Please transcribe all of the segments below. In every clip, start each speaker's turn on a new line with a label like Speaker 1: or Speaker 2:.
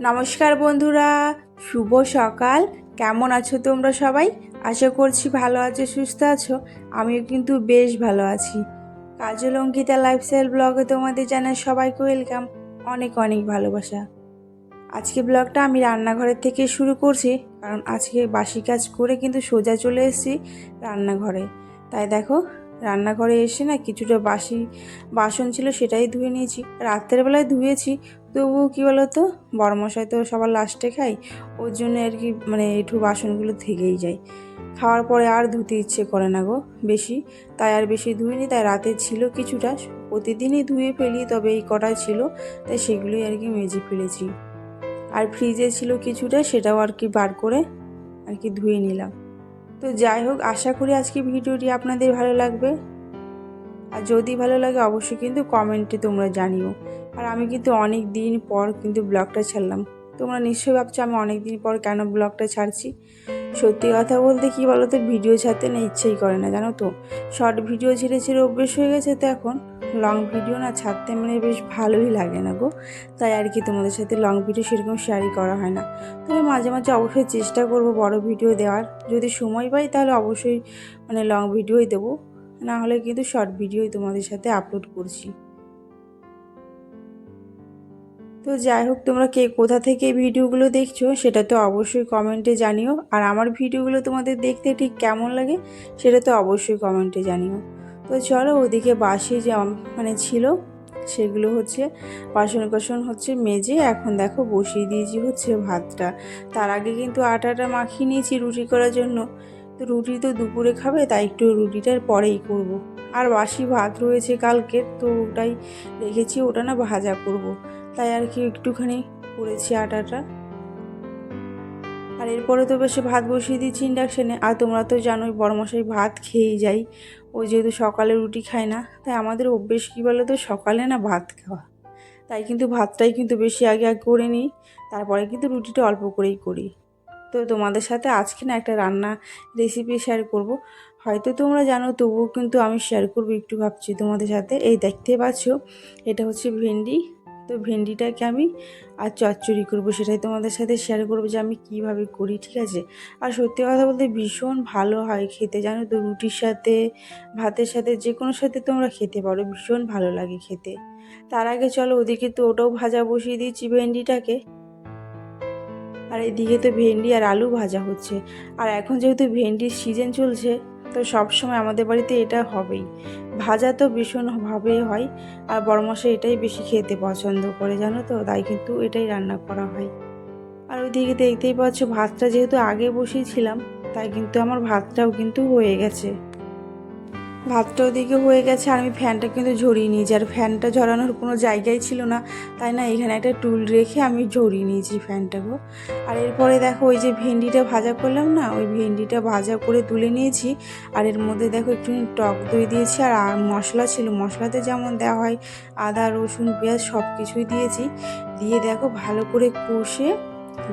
Speaker 1: নমস্কার বন্ধুরা, শুভ সকাল। কেমন আছো তোমরা সবাই? আশা করছি ভালো আছো, সুস্থ আছো। আমিও কিন্তু বেশ ভালো আছি। কাজল অঙ্কিতা লাইফস্টাইল ব্লগে তোমাদের জানাই সবাইকে ওয়েলকাম, অনেক অনেক ভালোবাসা। আজকে ব্লগটা আমি রান্নাঘরের থেকে শুরু করছি, কারণ আজকে বাসি কাজ করে কিন্তু সোজা চলে এসেছি রান্নাঘরে। তাই দেখো, রান্নাঘরে এসে না কিছুটা বাসি বাসন ছিল, সেটাই ধুয়ে নিয়েছি। রাতের বেলায় ধুয়েছি, তবুও কী বলো তো, বড়মশাই তো সবার লাস্টে খাই, ওর জন্য আর কি একটু বাসনগুলো থেকেই যায়। খাওয়ার পরে আর ধুতে ইচ্ছে করে না গো বেশি, তাই আর বেশি ধুইনি। তাই রাতে ছিল কিছুটা, প্রতিদিনই ধুয়ে ফেলি, তবে এই কটাই ছিল, তাই সেগুলোই আর কি মেজে ফেলেছি। আর ফ্রিজে ছিল কিছুটা, সেটাও আর কি বার করে আর কি ধুয়ে নিলাম। তো যাই হোক, আশা করি আজকে ভিডিওটি আপনাদের ভালো লাগবে। আর যদি ভালো লাগে অবশ্যই কিন্তু কমেন্টে তোমরা জানিও। আর আমি কিন্তু অনেক দিন পর কিন্তু ব্লগটা ছাড়লাম। তোমরা নিশ্চয়ই ভাবছো আমি অনেক দিন পর কেন ব্লগটা ছাড়ছি। সত্যি কথা বলতে কি বলো তো, ভিডিও ছাড়তে না ইচ্ছেই করে না, জানো তো। শর্ট ভিডিও ছেড়ে ছেড়ে অভ্যেস হয়ে গেছে, তো এখন লং ভিডিও না ছাড়তে বেশ ভালোই লাগে না গো। তাই আর কি তোমাদের সাথে লং ভিডিও সেরকম শেয়ারই করা হয় না। তবে মাঝে মাঝে অবশ্যই চেষ্টা করব বড় ভিডিও দেওয়ার, যদি সময় পাই তাহলে অবশ্যই লং ভিডিওই দেবো, না হলে কিন্তু শর্ট ভিডিওই তোমাদের সাথে আপলোড করছি। তো যাই হোক, তোমরা কে কোথা থেকে এই ভিডিওগুলো দেখছো সেটা তো অবশ্যই কমেন্টে জানিও। আর আমার ভিডিওগুলো তোমাদের দেখতে ঠিক কেমন লাগে সেটা তো অবশ্যই কমেন্টে জানিও। তো চলো, ওদিকে বাসি যে ছিল সেগুলো হচ্ছে বাসন কোসন হচ্ছে মেজে এখন দেখো বসিয়ে দিয়েছি হচ্ছে ভাতটা। তার আগে কিন্তু আটাটা মাখিয়ে নিয়েছি রুটি করার জন্য। তো রুটি তো দুপুরে খাবে, তাই একটু রুটিটার পরেই করব। আর বাসি ভাত রয়েছে কালকের, তো ওটাই রেখেছি, ওটা না ভাজা করব। তাই আর কি একটুখানি করেছি আটাটা। আর এরপরে তো বেশি ভাত বসিয়ে দিচ্ছি ইন্ডাকশানে। আর তোমরা তো জানোই বড়মশাই ভাত খেয়েই যাই, ও যেহেতু সকালে রুটি খায় না, তাই আমাদের অভ্যেস কী বলো তো, সকালে না ভাত খাওয়া। তাই কিন্তু ভাতটাই কিন্তু বেশি আগে আগে করে নিই, তারপরে কিন্তু রুটিটা অল্প করেই করি। তো তোমাদের সাথে আজকে না একটা রান্না রেসিপি শেয়ার করব। হয়তো তোমরা জানো, তবুও কিন্তু আমি শেয়ার করব একটু, ভাবছি তোমাদের সাথে। এই দেখতে পাচ্ছ, এটা হচ্ছে ভেন্ডি। তো ভেন্ডিটাকে আমি আর চচ্চড়ি করব, সেটাই তোমাদের সাথে শেয়ার করব যে আমি কিভাবে করি, ঠিক আছে। আর সত্যি কথা বলতে ভীষণ ভালো হয় খেতে, জানো তো। রুটির সাথে, ভাতের সাথে, যে কোনো সাথে তোমরা খেতে পারো, ভীষণ ভালো লাগে খেতে। তার আগে চলো, ওদিকে তো ওটাও ভাজা বসিয়ে দিয়েছি ভেন্ডিটাকে। আর এদিকে তো ভেন্ডি আর আলু ভাজা হচ্ছে। আর এখন যেহেতু ভেন্ডির সিজন চলছে, তো সব সময় আমাদের বাড়িতে এটা হবেই। ভাজা তো ভীষণভাবে হয়, আর বড়মশাই এটাই বেশি খেতে পছন্দ করে, জানো তো, তাই কিন্তু এটাই রান্না করা হয়। আর ওইদিকে দেখতেই পাচ্ছ, ভাতটা যেহেতু আগে বসিয়েছিলাম, তাই কিন্তু আমার ভাতটাও কিন্তু হয়ে গেছে। ভাতটা ওদিকে হয়ে গেছে, আর আমি ফ্যানটা কিন্তু ঝরিয়ে নিয়েছি। আর ফ্যানটা ঝরানোর কোনো জায়গাই ছিল না, তাই না এখানে একটা টুল রেখে আমি ঝরিয়ে নিয়েছি ফ্যানটাকে। আর এরপরে দেখো, ওই যে ভেন্ডিটা ভাজা করলাম না, ওই ভেন্ডিটা ভাজা করে তুলে নিয়েছি। আর এর মধ্যে দেখো একটু টক দই দিয়েছি, আর মশলা ছিল, মশলাতে যেমন দেওয়া হয় আদা রসুন পেঁয়াজ সব কিছুই দিয়েছি। দিয়ে দেখো ভালো করে কষে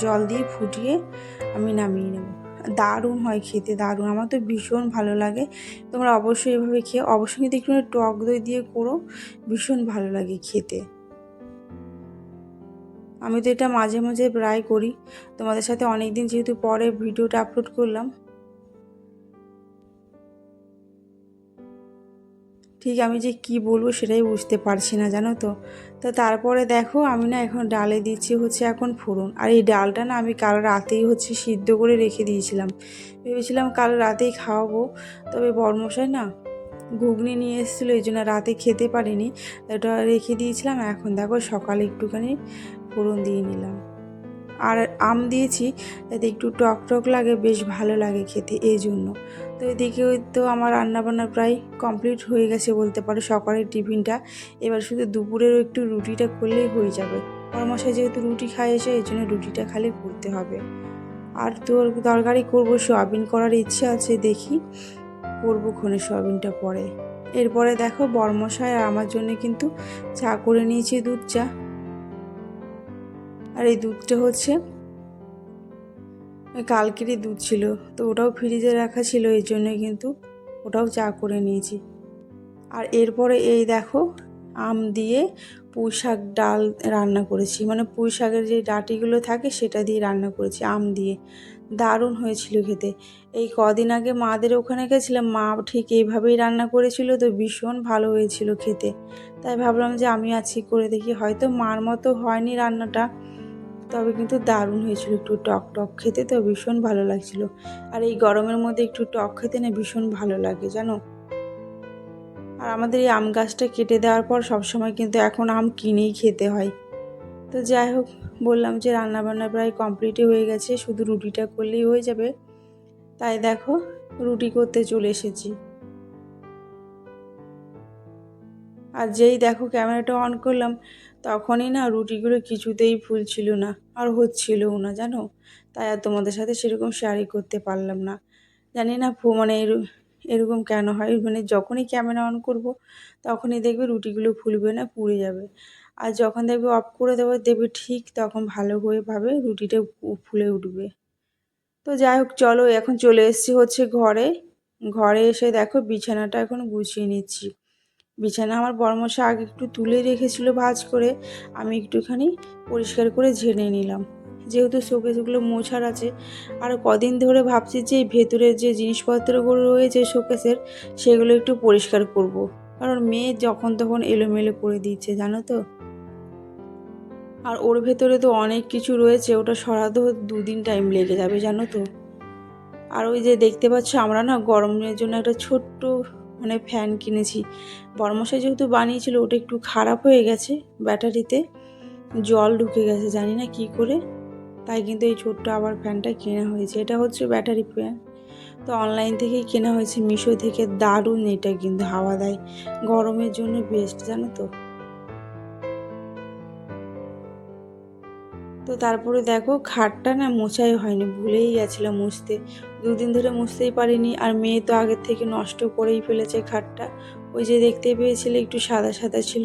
Speaker 1: জল দিয়ে ফুটিয়ে আমি নামিয়ে নেব। দারুণ হয় খেতে, দারুণ, আমার তো ভীষণ ভালো লাগে। তোমরা অবশ্যই এভাবে খেয়ে, অবশ্যই কিন্তু একটু টক দই দিয়ে করো, ভীষণ ভালো লাগে খেতে। আমি তো এটা মাঝে মাঝে প্রায় করি। তোমাদের সাথে অনেক দিন যেহেতু পরে ভিডিওটা আপলোড করলাম, ঠিক আমি যে কি বলবো সেটাই বুঝতে পারছি না, জানো তো। তো তারপরে দেখো, আমি না এখন ডালে দিচ্ছি হচ্ছে এখন ফোড়ন। আর এই ডালটা না আমি কাল রাতেই হচ্ছে সিদ্ধ করে রেখে দিয়েছিলাম, ভেবেছিলাম কাল রাতেই খাওয়াবো। তবে বড়মশাই না ঘুগনি নিয়ে এসেছিলো, এই জন্য রাতে খেতে পারিনি, ওটা রেখে দিয়েছিলাম। এখন দেখো সকালে একটুখানি ফোড়ন দিয়ে নিলাম। আর আম দিয়েছি, যাতে একটু টক টক লাগে, বেশ ভালো লাগে খেতে, এই জন্য। তো এদিকে তো আমার রান্নাবান্না প্রায় কমপ্লিট হয়ে গেছে বলতে পারো, সকালের টিফিনটা। এবার শুধু দুপুরেরও একটু রুটিটা করলেই হয়ে যাবে। পরমশাই যেহেতু রুটি খায় এসে, এই জন্য রুটিটা খালি করতে হবে। আর তোর তরকারি করবো, সোয়াবিন করার ইচ্ছে আছে, দেখি করবো ক্ষণে সোয়াবিনটা পরে। এরপরে দেখো বরমশাই আর আমার জন্য কিন্তু চা করে নিয়েছি, দুধ চা। আর এই দুধটা হচ্ছে কালকেরই দুধ ছিল, তো ওটাও ফ্রিজে রাখা ছিল, এই জন্য কিন্তু ওটাও চা করে নিয়েছি। আর এরপরে এই দেখো, আম দিয়ে পুঁই শাক ডাল রান্না করেছি, মানে পুঁই শাকের যে ডাঁটিগুলো থাকে সেটা দিয়ে রান্না করেছি আম দিয়ে। দারুণ হয়েছিল খেতে। এই কদিন আগে মাদের ওখানে গেছিলাম, মা ঠিক এইভাবেই রান্না করেছিল, তো ভীষণ ভালো হয়েছিল খেতে। তাই ভাবলাম যে আমি আজকে করে দেখি, হয়তো মার মতো হয়নি রান্নাটা, তবে কিন্তু দারুণ হয়েছিল, একটু টক টক খেতে, তো ভীষণ ভালো লাগছিল। আর এই গরমের মধ্যে একটু টক খেতে না ভীষণ ভালো লাগে জানো। আর আমাদের এই আম গাছটা কেটে দেওয়ার পর সবসময় কিন্তু এখন আম কিনেই খেতে হয়। তো যাই হোক, বললাম যে রান্নাবান্না প্রায় কমপ্লিটই হয়ে গেছে, শুধু রুটিটা করলেই হয়ে যাবে। তাই দেখো রুটি করতে চলে এসেছি। আর যেই দেখো ক্যামেরাটা অন করলাম, তখনই না রুটিগুলো কিছুতেই ফুলছিল না আর হচ্ছিলও না জানো। তাই আর তোমাদের সাথে সেরকম শেয়ারই করতে পারলাম না। জানি না মানে এরকম কেন হয়, মানে যখনই ক্যামেরা অন করব তখনই দেখবে রুটিগুলো ফুলবে না, পুড়ে যাবে। আর যখন দেখবে অফ করে দেবে ঠিক তখন ভালোভাবে রুটিটা ফুলে উঠবে। তো যাই হোক, চলো এখন চলে এসেছি হচ্ছে ঘরে। ঘরে এসে দেখো বিছানাটা এখন গুছিয়ে নিচ্ছি। বিছানা আমার বড়মশাই আগে একটু তুলে রেখেছিল ভাঁজ করে, আমি একটুখানি পরিষ্কার করে ঝেড়ে নিলাম। যেহেতু শোকেসগুলো মোছার আছে, আর কদিন ধরে ভাবছি যে এই ভেতরের যে জিনিসপত্রগুলো রয়েছে শোকেসের, সেগুলো একটু পরিষ্কার করব। কারণ মেয়ে যখন তখন এলোমেলো করে দিচ্ছে জানো তো। আর ওর ভেতরে তো অনেক কিছু রয়েছে, ওটা সরাতেও 2 দিন টাইম লেগে যাবে জানো তো। আর ওই যে দেখতে পাচ্ছ, আমরা না গরমের জন্য একটা ছোট্ট মানে ফ্যান কিনেছি। বড়মশাই যেহেতু বানিয়েছিল, ওটা একটু খারাপ হয়ে গেছে, ব্যাটারিতে জল ঢুকে গেছে জানি না কি করে। তাই কিন্তু এই ছোট্ট আবার ফ্যানটা কেনা হয়েছে। এটা হচ্ছে ব্যাটারি ফ্যান, তো অনলাইন থেকেই কেনা হয়েছে, মিশো থেকে। দারুণ এটা কিন্তু হাওয়া দেয়, গরমের জন্য বেস্ট জানো তো। তো তারপরে দেখো খাটটা না মোছাই হয়নি, ভুলেই গেছিলাম মুছতে। 2 দিন ধরে মুছতেই পারিনি। আর মেয়ে তো আগের থেকে নষ্ট করেই ফেলেছে খাটটা। ওই যে দেখতে পেয়েছিলে একটু সাদা সাদা ছিল,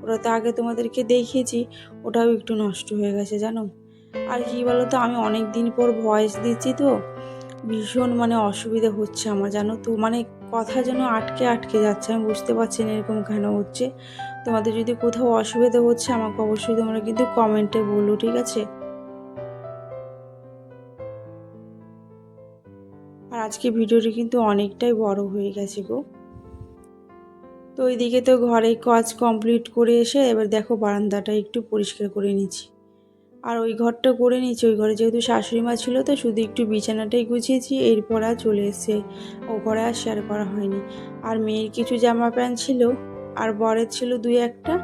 Speaker 1: ওটা তো আগে তোমাদেরকে দেখিয়েছি, ওটাও একটু নষ্ট হয়ে গেছে জানো। আর কি বলো তো, আমি অনেক দিন পর ভয়েস দিচ্ছি, তো ভীষণ মানে অসুবিধা হচ্ছে আমার জানো তো। মানে কথা যেন আটকে আটকে যাচ্ছে, আমি বুঝতে পারছি না এরকম কেন হচ্ছে। তোমাদের যদি কোথাও অসুবিধা হচ্ছে আমাকে অবশ্যই তোমরা কিন্তু কমেন্টে বলো, ঠিক আছে। আর আজকে ভিডিওটি কিন্তু অনেকটাই বড় হয়ে গেছে গো। তো ওইদিকে তো ঘরে কাজ কমপ্লিট করে এসে এবার দেখো বারান্দাটা একটু পরিষ্কার করে নিচ্ছি। আর ওই ঘরটা করে নিচ্ছি, ওই ঘরে যেহেতু শাশুড়ি মা ছিল, তো শুধু একটু বিছানাটাই গুছিয়েছি, এরপর আর চলে এসছে। ও ঘরে আর শেয়ার করা হয়নি। আর মেয়ের কিছু জামা প্যান্ট ছিল, আর বরের ছিল 2-1টা,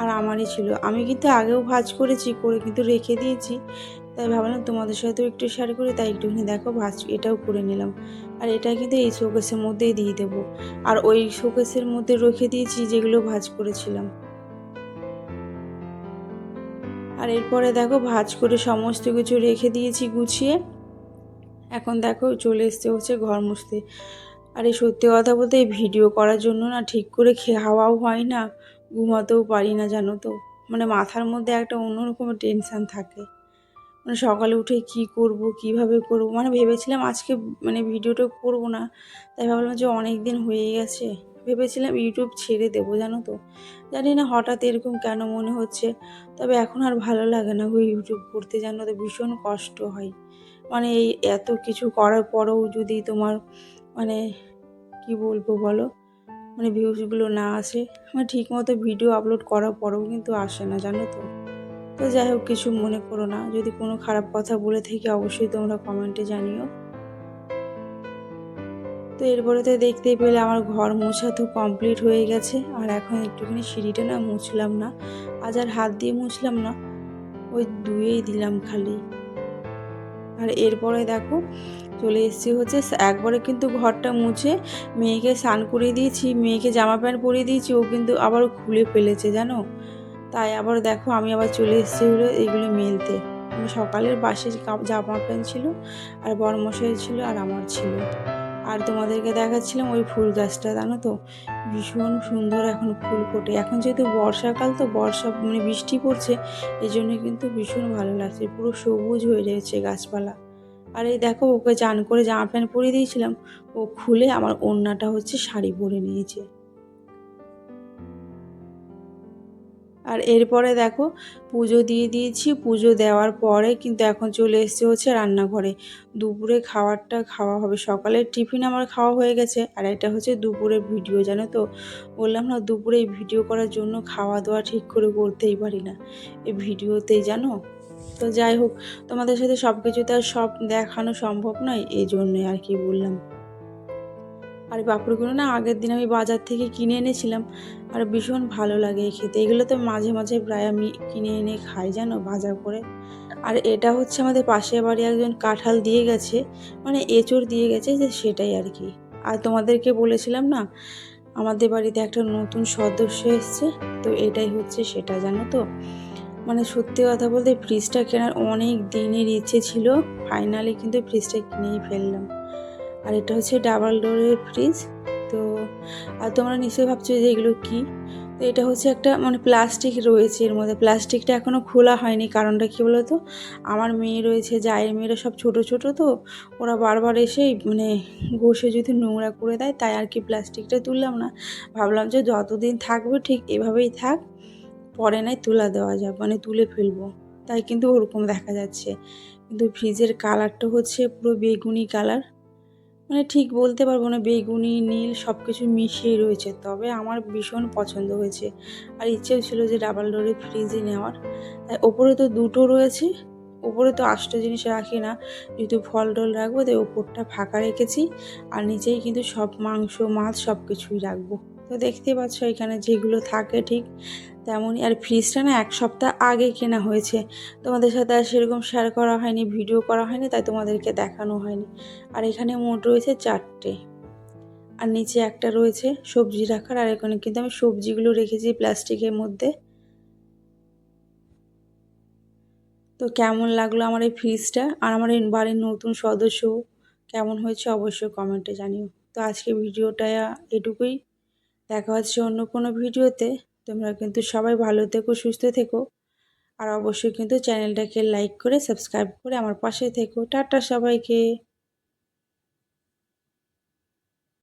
Speaker 1: আর আমারই ছিল। আমি কিন্তু আগেও ভাঁজ করেছি, করে কিন্তু রেখে দিয়েছি। তাই ভাবলাম তোমাদের সাথেও একটু শেয়ার করি, তাই একটুখানি দেখো ভাঁজ এটাও করে নিলাম। আর এটা কিন্তু এই শোকেসের মধ্যেই দিয়ে দেবো। আর ওই শোকেসের মধ্যে রেখে দিয়েছি যেগুলো ভাঁজ করেছিলাম। আর এরপরে দেখো ভাঁজ করে সমস্ত কিছু রেখে দিয়েছি গুছিয়ে। এখন দেখো চলে এসছে হচ্ছে ঘর মুছতে। আর এই সত্যি কথা বলতে এই ভিডিও করার জন্য না ঠিক করে খাওয়াও হয় না, ঘুমাতেও পারি না জানো তো। মানে মাথার মধ্যে একটা অন্যরকম টেনশান থাকে। মানে সকালে উঠে কি করব, কিভাবে করব, মানে ভেবেছিলাম আজকে মানে ভিডিওটা করব না। তাই ভাবলাম যে অনেক দিন হয়ে গেছে, ভেবেছিলাম ইউটিউব ছেড়ে দেবো জানো তো। জানি না হঠাৎ এরকম কেন মনে হচ্ছে। তবে এখন আর ভালো লাগে না ওই ইউটিউব করতে, জানো তো ভীষণ কষ্ট হয়। মানে এই এত কিছু করার পরেও যদি তোমার মানে কি বলবো বলো, মানে ভিউজগুলো না আসে, মানে ঠিক মতো ভিডিও আপলোড করার পরেও কিন্তু আসে না জানো তো। তো যাই হোক, কিছু মনে করো না, যদি কোনো খারাপ কথা বলে থাকি অবশ্যই তোমরা কমেন্টে জানিও। তো এরপরে তো দেখতেই পেলে আমার ঘর মোছা তো কমপ্লিট হয়ে গেছে। আর এখন একটুখানি সিঁড়িটা না মুছলাম না, আজ আর হাত দিয়ে মুছলাম না, ওই ধুয়েই দিলাম খালি। আর এরপরে দেখো চলে এসেছি হচ্ছে একবারে কিন্তু ঘরটা মুছে মেয়েকে স্নান করিয়ে দিয়েছি, মেয়েকে জামা প্যান্ট পরিয়ে দিয়েছি, ও কিন্তু আবার খুলে ফেলেছে জানো। তাই আবার দেখো আমি আবার চলে এসেছি হলো এইগুলো মেলতে। সকালের বাসি জামা প্যান্ট ছিল, আর বড়মশাই ছিল, আর আমার ছিল। আর তোমাদেরকে দেখাচ্ছিলাম ওই ফুল গাছটা জানো তো, ভীষণ সুন্দর এখন ফুল ফোটে। এখন যেহেতু বর্ষাকাল, তো বর্ষা মানে বৃষ্টি পড়ছে, এই জন্য কিন্তু ভীষণ ভালো লাগছে, পুরো সবুজ হয়ে রয়েছে গাছপালা। আর এই দেখো ওকে চান করে জামা প্যান্ট পরিয়ে দিয়েছিলাম, ও খুলে আমার ওড়নাটা হচ্ছে শাড়ি পরে নিয়েছে। আর এরপরে দেখো পুজো দিয়ে দিয়েছি। পুজো দেওয়ার পরে কিন্তু এখন চলে এসেছে হচ্ছে রান্নাঘরে। দুপুরে খাবারটা খাওয়া হবে। সকালের টিফিন আমার খাওয়া হয়ে গেছে, আর এটা হচ্ছে দুপুরের ভিডিও। জানো তো, বললাম না দুপুরে এই ভিডিও করার জন্য খাওয়া দাওয়া ঠিক করে করতেই পারি না এই ভিডিওতেই, জানো তো। যাই হোক, তোমাদের সাথে সব কিছু তো আর সব দেখানো সম্ভব নয়, এই জন্যই আর কি বললাম। আর পাঁপড়গুলো না আগের দিন আমি বাজার থেকে কিনে এনেছিলাম, আর ভীষণ ভালো লাগে খেতে। এগুলো তো মাঝে মাঝে প্রায় আমি কিনে এনে খাই, জানো, ভাজা করে। আর এটা হচ্ছে আমাদের পাশের বাড়ি একজন কাঁঠাল দিয়ে গেছে, মানে এঁচড় দিয়ে গেছে, যে সেটাই আর কি। আর তোমাদেরকে বলেছিলাম না আমাদের বাড়িতে একটা নতুন সদস্য এসছে, তো এটাই হচ্ছে সেটা, জানো তো। মানে সত্যি কথা বলতে ফ্রিজটা কেনার অনেক দিনের ইচ্ছে ছিল, ফাইনালি কিন্তু ফ্রিজটা কিনেই ফেললাম। আর এটা হচ্ছে ডাবল ডোরের ফ্রিজ। তো আর তোমরা নিশ্চয়ই ভাবছো যে এগুলো কী। তো এটা হচ্ছে একটা মানে প্লাস্টিক রয়েছে এর মধ্যে। প্লাস্টিকটা এখনও খোলা হয়নি, কারণটা কী বলো তো, আমার মেয়ে রয়েছে, জায়ের মেয়েরা সব ছোট ছোট, তো ওরা বারবার এসেই মানে ঘষে যদি নোংরা করে দেয়, তাই আর কি প্লাস্টিকটা তুললাম না। ভাবলাম যে যতদিন থাকবে ঠিক এভাবেই থাক, পরে নয় তুলা দেওয়া যাবে, মানে তুলে ফেলবো। তাই কিন্তু ওরকম দেখা যাচ্ছে। কিন্তু ফ্রিজের কালারটা হচ্ছে পুরো বেগুনি কালার, মানে ঠিক বলতে পারবো না, বেগুনি নীল সব কিছু মিশিয়ে রয়েছে। তবে আমার ভীষণ পছন্দ হয়েছে, আর ইচ্ছেও ছিল যে ডাবল ডোরের ফ্রিজে নেওয়ার। তাই ওপরে তো দুটো রয়েছে, ওপরে তো আষ্ট জিনিস রাখি না, যেহেতু ফল টল রাখবো, তাই ওপরটা ফাঁকা রেখেছি। আর নিচেই কিন্তু সব মাংস মাছ সব কিছুই রাখবো। তো দেখতে পাচ্ছ এখানে যেগুলো থাকে ঠিক তেমনই। আর ফ্রিজটা না 1 সপ্তাহ আগে কেনা হয়েছে, তোমাদের সাথে আর সেরকম শেয়ার করা হয়নি, ভিডিও করা হয়নি, তাই তোমাদেরকে দেখানো হয়নি। আর এখানে মোট রয়েছে 4টে, আর নিচে একটা রয়েছে সবজি রাখার। আর এখানে কিন্তু আমি সবজিগুলো রেখেছি প্লাস্টিকের মধ্যে। তো কেমন লাগলো আমার এই ফ্রিজটা, আর আমার এই বাড়ির নতুন সদস্য কেমন হয়েছে অবশ্যই কমেন্টে জানিও। তো আজকে ভিডিওটা এটুকুই, দেখা হচ্ছে অন্য কোনো ভিডিওতে। তোমরা কিন্তু সবাই ভালো থেকো, সুস্থ থেকো, আর অবশ্যই কিন্তু চ্যানেলটাকে লাইক করে সাবস্ক্রাইব করে আমার পাশে থেকো। টাটা সবাইকে।